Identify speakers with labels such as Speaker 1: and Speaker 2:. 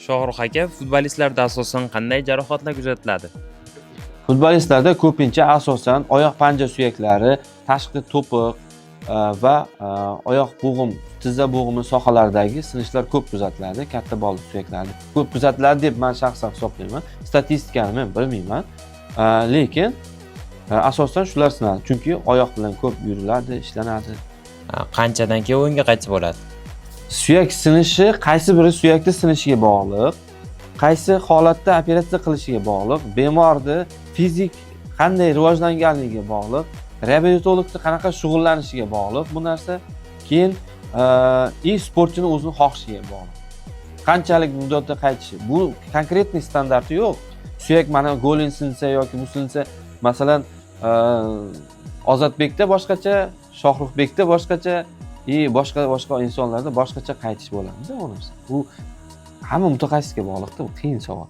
Speaker 1: Shohrux aka, futbolistlarda asosan qanday jarohatlar kuzatiladi?
Speaker 2: Futbolistlarda ko'pincha asosan oyoq panja suyaklari, tashqi to'piq va oyoq bo'g'im, tizza bo'g'imi sohalaridagi sinishlar ko'p kuzatiladi. Katta bol suyaklarida ko'p kuzatiladi deb men shaxsan hisoblayman. Statistikani men bilmayman. Lekin asosan shular sinadi. Chunki oyoq bilan ko'p yuriladi, ishlanadi.
Speaker 1: Qanchadan keyin o'yinga qaytsa bo'ladi?
Speaker 2: Suyak sinishi qaysi biri suyakni sinishiga bog'liq, qaysi holatda operatsiya qilishiga bog'liq, bemorni fizik qanday rivojlanganligiga bog'liq, reabilitologni qanaqa shug'ullanishiga bog'liq bu narsa. Keyin sportchini o'zini xohishiga bog'liq. Qanchalik muddatda qaytishi. Bu konkretniy standarti yo'q. Suyak mana golin sinsa yoki bu sinsa, masalan, Ozodbekda boshqacha, Shohruxbekda boshqacha, boshqa insonlarda boshqacha qaytish bo'ladi-da bu narsa. Bu hamma mutaxassisga bog'liq-da, bu qiyin savol.